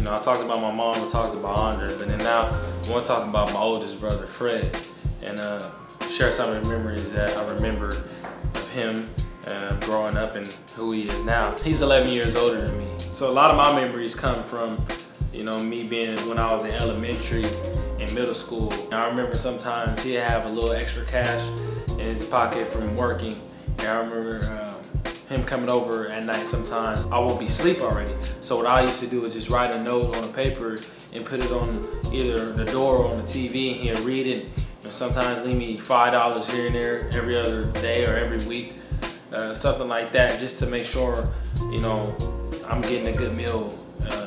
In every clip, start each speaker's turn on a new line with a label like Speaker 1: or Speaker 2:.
Speaker 1: know, I talked about my mom, I talked about Andre, but then now I want to talk about my oldest brother, Fred, and share some of the memories that I remember of him growing up and who he is now. He's 11 years older than me, so a lot of my memories come from, you know, me being when I was in elementary and middle school. I remember sometimes he'd have a little extra cash in his pocket from working, and I remember him coming over at night sometimes. I would be asleep already, so what I used to do is just write a note on a paper and put it on either the door or on the TV, and he'd read it. And sometimes leave me $5 here and there every other day or every week, something like that, just to make sure, you know, I'm getting a good meal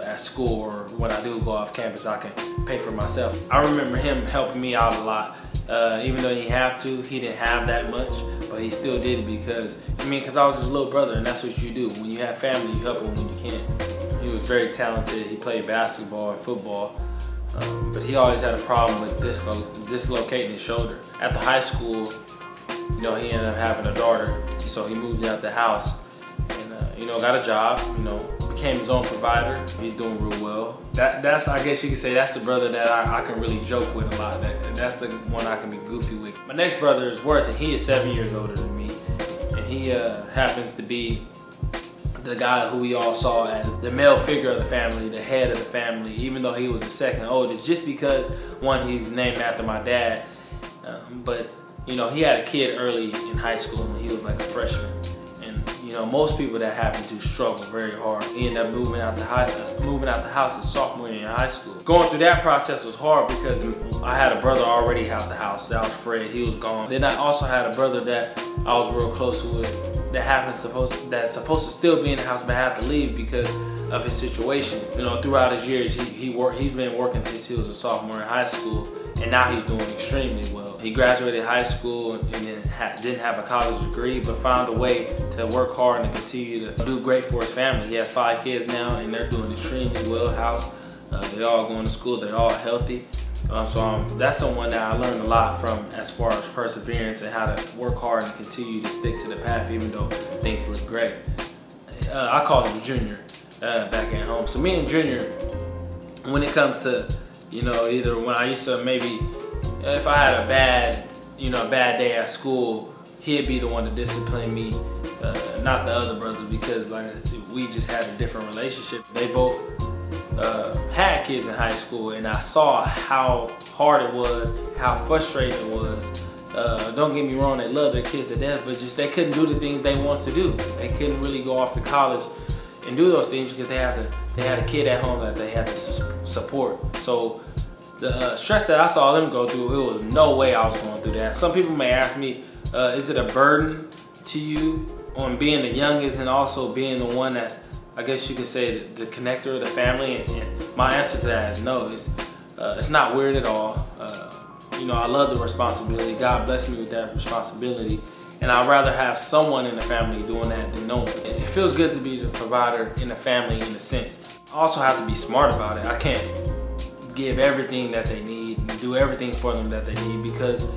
Speaker 1: at school, or when I do go off campus, I can pay for myself. I remember him helping me out a lot. Even though he didn't have that much, but he still did it because I was his little brother, and that's what you do. When you have family, you help him when you can. He was very talented. He played basketball and football, but he always had a problem with dislocating his shoulder. At the high school, you know, he ended up having a daughter, so he moved out the house and, you know, got a job, you know, became his own provider. He's doing real well. That's, I guess you could say, that's the brother that I can really joke with a lot. That's the one I can be goofy with. My next brother is Worth, and he is 7 years older than me. And he happens to be the guy who we all saw as the male figure of the family, the head of the family, even though he was the second oldest, just because, one, he's named after my dad. But, you know, he had a kid early in high school when he was like a freshman. You know, most people that happen to struggle very hard. He ended up moving out the house his sophomore year in high school. Going through that process was hard because I had a brother already out the house. That was Fred. He was gone. Then I also had a brother that I was real close with that's supposed to still be in the house, but had to leave because of his situation. You know, throughout his years, he's been working since he was a sophomore in high school, and now he's doing extremely well. He graduated high school and then didn't have a college degree, but found a way to work hard and continue to do great for his family. He has 5 kids now, and they're doing extremely well. They all going to school. They're all healthy. So that's someone that I learned a lot from as far as perseverance and how to work hard and continue to stick to the path even though things look great. I call him Junior back at home. So me and Junior, when it comes to, you know, either when I used to maybe, if I had a bad day at school, he'd be the one to discipline me, not the other brothers, because like we just had a different relationship. They both had kids in high school, and I saw how hard it was, how frustrating it was. Don't get me wrong, they love their kids to death, but just they couldn't do the things they wanted to do. They couldn't really go off to college and do those things because they had a kid at home that they had to support. So the stress that I saw them go through, it was no way I was going through that. Some people may ask me, is it a burden to you on being the youngest and also being the one that's, I guess you could say, the connector of the family? And my answer to that is no. It's not weird at all. You know, I love the responsibility. God blessed me with that responsibility, and I'd rather have someone in the family doing that than no one. It feels good to be the provider in the family in a sense. I also have to be smart about it. I can't give everything that they need and do everything for them that they need, because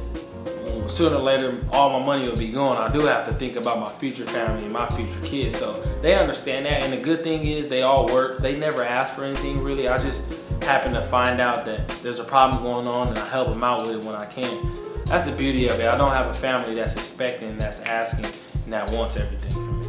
Speaker 1: sooner or later all my money will be gone. I do have to think about my future family and my future kids, so they understand that. And the good thing is they all work. They never ask for anything really. I just happen to find out that there's a problem going on, and I help them out with it when I can. That's the beauty of it. I don't have a family that's expecting, that's asking, and that wants everything from me.